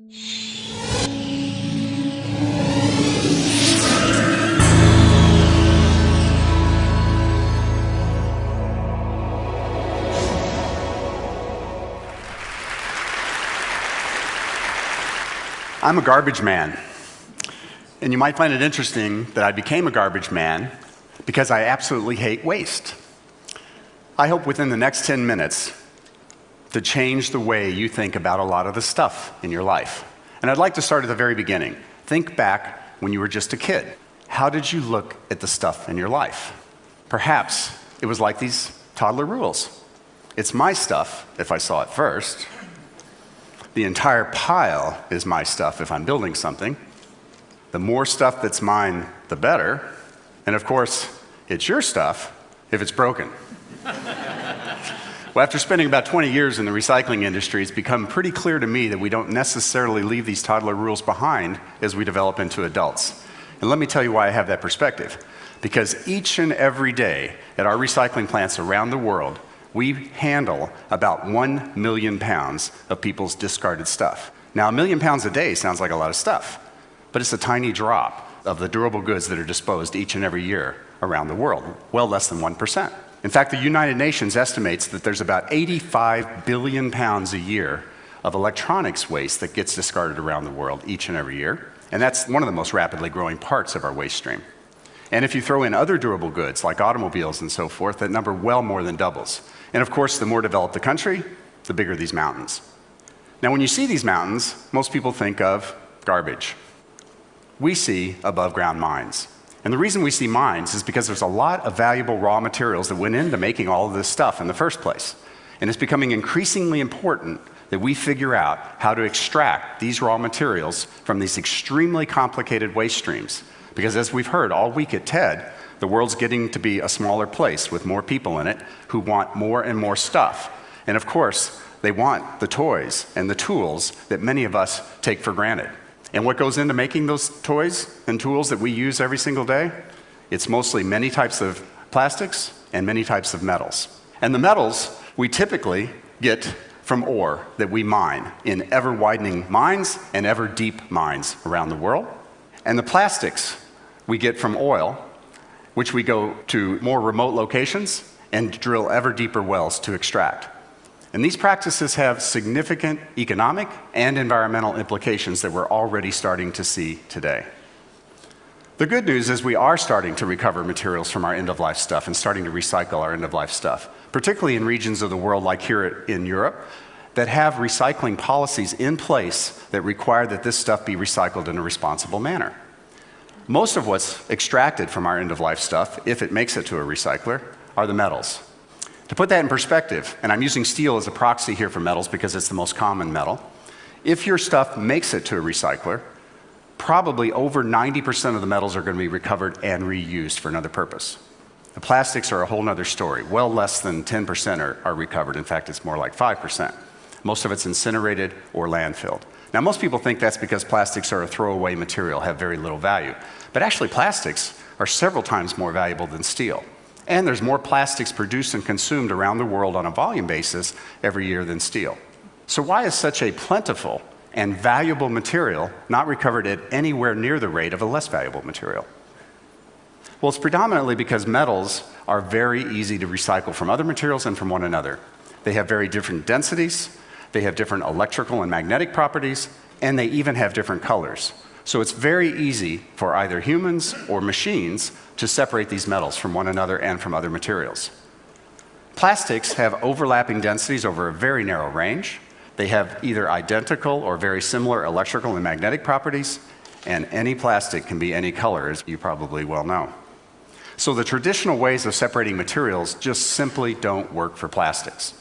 I'm a garbage man. And you might find it interesting that I became a garbage man because I absolutely hate waste. I hope within the next 10 minutes to change the way you think about a lot of the stuff in your life. And I'd like to start at the very beginning. Think back when you were just a kid. How did you look at the stuff in your life? Perhaps it was like these toddler rules. It's my stuff if I saw it first. The entire pile is my stuff if I'm building something. The more stuff that's mine, the better. And of course, it's your stuff if it's broken. Well, after spending about 20 years in the recycling industry, it's become pretty clear to me that we don't necessarily leave these toddler rules behind as we develop into adults. And let me tell you why I have that perspective. Because each and every day at our recycling plants around the world, we handle about 1 million pounds of people's discarded stuff. Now, 1 million pounds a day sounds like a lot of stuff, but it's a tiny drop of the durable goods that are disposed each and every year around the world, well less than 1%. In fact, the United Nations estimates that there's about 85 billion pounds a year of electronics waste that gets discarded around the world each and every year, and that's one of the most rapidly growing parts of our waste stream. And if you throw in other durable goods like automobiles and so forth, that number well more than doubles. And of course, the more developed the country, the bigger these mountains. Now, when you see these mountains, most people think of garbage. We see above ground mines. And the reason we see mines is because there's a lot of valuable raw materials that went into making all of this stuff in the first place. And it's becoming increasingly important that we figure out how to extract these raw materials from these extremely complicated waste streams. Because as we've heard all week at TED, the world's getting to be a smaller place with more people in it who want more and more stuff. And of course, they want the toys and the tools that many of us take for granted. And what goes into making those toys and tools that we use every single day? It's mostly many types of plastics and many types of metals. And the metals we typically get from ore that we mine in ever-widening mines and ever-deep mines around the world. And the plastics we get from oil, which we go to more remote locations and drill ever deeper wells to extract. And these practices have significant economic and environmental implications that we're already starting to see today. The good news is we are starting to recover materials from our end-of-life stuff and starting to recycle our end-of-life stuff, particularly in regions of the world like here in Europe that have recycling policies in place that require that this stuff be recycled in a responsible manner. Most of what's extracted from our end-of-life stuff, if it makes it to a recycler, are the metals. To put that in perspective, and I'm using steel as a proxy here for metals because it's the most common metal, if your stuff makes it to a recycler, probably over 90% of the metals are going to be recovered and reused for another purpose. The plastics are a whole other story. Well less than 10% are recovered. In fact, it's more like 5%. Most of it's incinerated or landfilled. Now, most people think that's because plastics are a throwaway material, have very little value. But actually, plastics are several times more valuable than steel. And there's more plastics produced and consumed around the world on a volume basis every year than steel. So why is such a plentiful and valuable material not recovered at anywhere near the rate of a less valuable material? Well, it's predominantly because metals are very easy to recycle from other materials and from one another. They have very different densities, they have different electrical and magnetic properties, and they even have different colors. So it's very easy for either humans or machines to separate these metals from one another and from other materials. Plastics have overlapping densities over a very narrow range. They have either identical or very similar electrical and magnetic properties, and any plastic can be any color, as you probably well know. So the traditional ways of separating materials just simply don't work for plastics.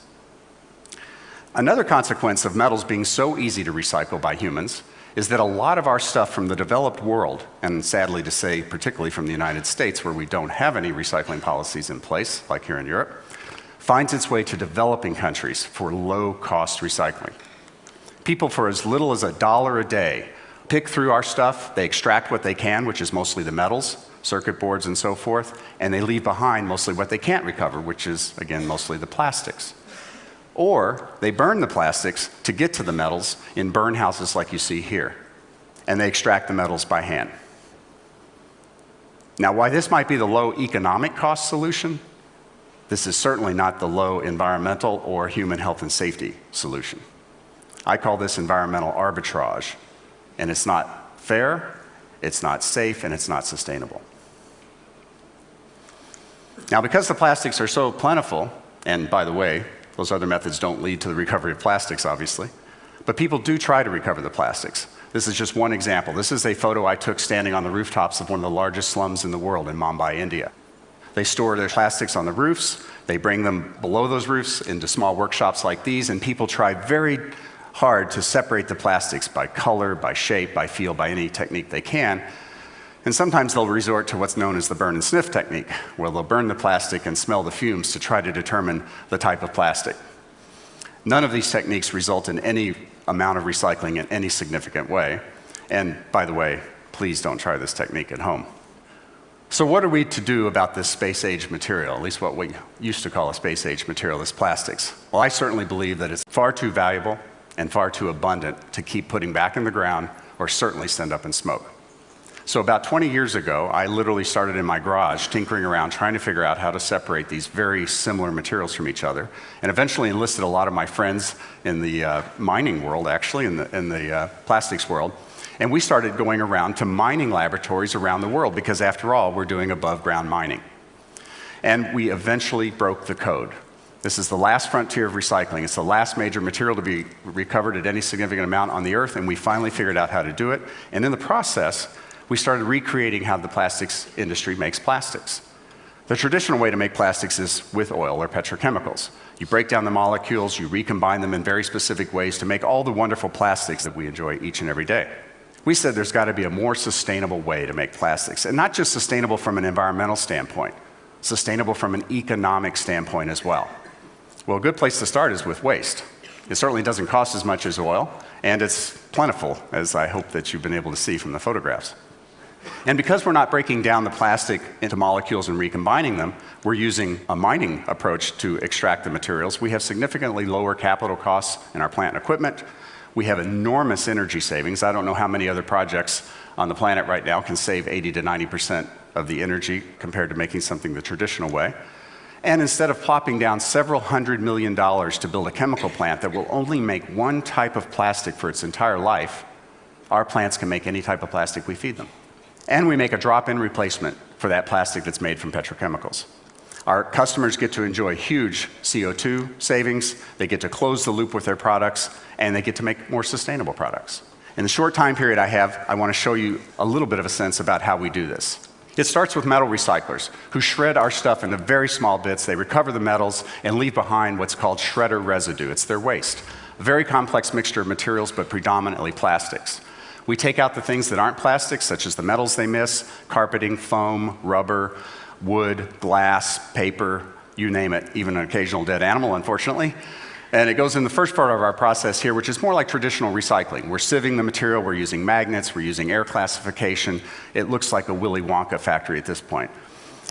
Another consequence of metals being so easy to recycle by humans is that a lot of our stuff from the developed world, and sadly to say, particularly from the United States, where we don't have any recycling policies in place, like here in Europe, finds its way to developing countries for low-cost recycling. People for as little as $1 a day pick through our stuff, they extract what they can, which is mostly the metals, circuit boards and so forth, and they leave behind mostly what they can't recover, which is, again, mostly the plastics. Or they burn the plastics to get to the metals in burn houses like you see here. And they extract the metals by hand. Now, while this might be the low economic cost solution, this is certainly not the low environmental or human health and safety solution. I call this environmental arbitrage. And it's not fair, it's not safe, and it's not sustainable. Now, because the plastics are so plentiful, and by the way, those other methods don't lead to the recovery of plastics, obviously, but people do try to recover the plastics. This is just one example. This is a photo I took standing on the rooftops of one of the largest slums in the world in Mumbai, India. They store their plastics on the roofs, they bring them below those roofs into small workshops like these, and people try very hard to separate the plastics by color, by shape, by feel, by any technique they can. And sometimes they'll resort to what's known as the burn and sniff technique, where they'll burn the plastic and smell the fumes to try to determine the type of plastic. None of these techniques result in any amount of recycling in any significant way. And by the way, please don't try this technique at home. So what are we to do about this space-age material, at least what we used to call a space-age material, this plastics? Well, I certainly believe that it's far too valuable and far too abundant to keep putting back in the ground or certainly send up in smoke. So about 20 years ago, I literally started in my garage tinkering around trying to figure out how to separate these very similar materials from each other, and eventually enlisted a lot of my friends in the mining world, actually, in the plastics world. And we started going around to mining laboratories around the world because, after all, we're doing above-ground mining. And we eventually broke the code. This is the last frontier of recycling. It's the last major material to be recovered at any significant amount on the Earth, and we finally figured out how to do it. And in the process, we started recreating how the plastics industry makes plastics. The traditional way to make plastics is with oil or petrochemicals. You break down the molecules, you recombine them in very specific ways to make all the wonderful plastics that we enjoy each and every day. We said there's got to be a more sustainable way to make plastics, and not just sustainable from an environmental standpoint, sustainable from an economic standpoint as well. Well, a good place to start is with waste. It certainly doesn't cost as much as oil, and it's plentiful, as I hope that you've been able to see from the photographs. And because we're not breaking down the plastic into molecules and recombining them, we're using a mining approach to extract the materials. We have significantly lower capital costs in our plant and equipment. We have enormous energy savings. I don't know how many other projects on the planet right now can save 80 to 90% of the energy compared to making something the traditional way. And instead of plopping down several $100 million to build a chemical plant that will only make one type of plastic for its entire life, our plants can make any type of plastic we feed them. And we make a drop-in replacement for that plastic that's made from petrochemicals. Our customers get to enjoy huge CO2 savings, they get to close the loop with their products, and they get to make more sustainable products. In the short time period I have, I want to show you a little bit of a sense about how we do this. It starts with metal recyclers, who shred our stuff into very small bits. They recover the metals and leave behind what's called shredder residue. It's their waste. A very complex mixture of materials, but predominantly plastics. We take out the things that aren't plastics, such as the metals they miss, carpeting, foam, rubber, wood, glass, paper, you name it, even an occasional dead animal, unfortunately. And it goes in the first part of our process here, which is more like traditional recycling. We're sieving the material, we're using magnets, we're using air classification. It looks like a Willy Wonka factory at this point.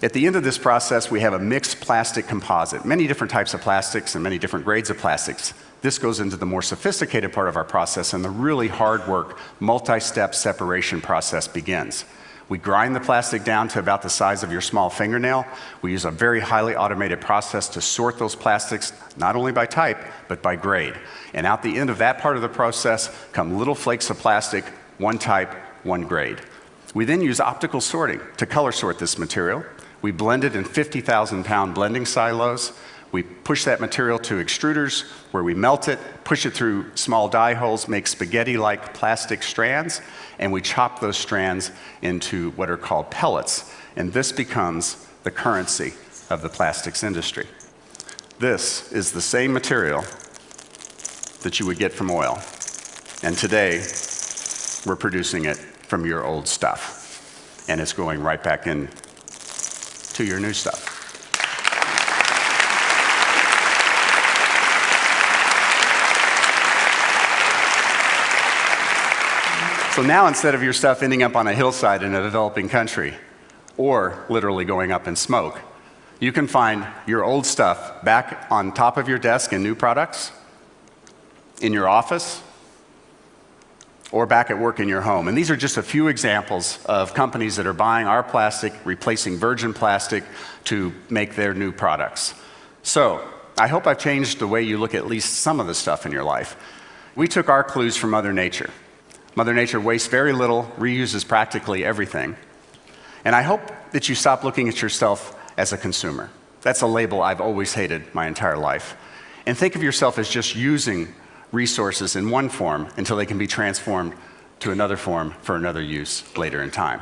At the end of this process, we have a mixed plastic composite, many different types of plastics and many different grades of plastics. This goes into the more sophisticated part of our process, and the really hard work, multi-step separation process begins. We grind the plastic down to about the size of your small fingernail. We use a very highly automated process to sort those plastics, not only by type, but by grade. And out the end of that part of the process come little flakes of plastic, one type, one grade. We then use optical sorting to color sort this material. We blend it in 50,000-pound blending silos. We push that material to extruders where we melt it, push it through small die holes, make spaghetti-like plastic strands, and we chop those strands into what are called pellets. And this becomes the currency of the plastics industry. This is the same material that you would get from oil. And today, we're producing it from your old stuff. And it's going right back in to your new stuff. So now, instead of your stuff ending up on a hillside in a developing country, or literally going up in smoke, You can find your old stuff back on top of your desk in new products, in your office, or back at work in your home. And these are just a few examples of companies that are buying our plastic, replacing virgin plastic to make their new products. So, I hope I've changed the way you look at least some of the stuff in your life. We took our clues from Mother Nature. Mother Nature wastes very little, reuses practically everything. And I hope that you stop looking at yourself as a consumer. That's a label I've always hated my entire life. And think of yourself as just using resources in one form until they can be transformed to another form for another use later in time.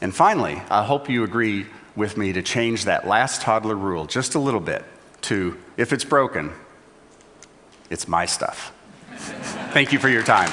And finally, I hope you agree with me to change that last toddler rule just a little bit to, if it's broken, it's my stuff. Thank you for your time.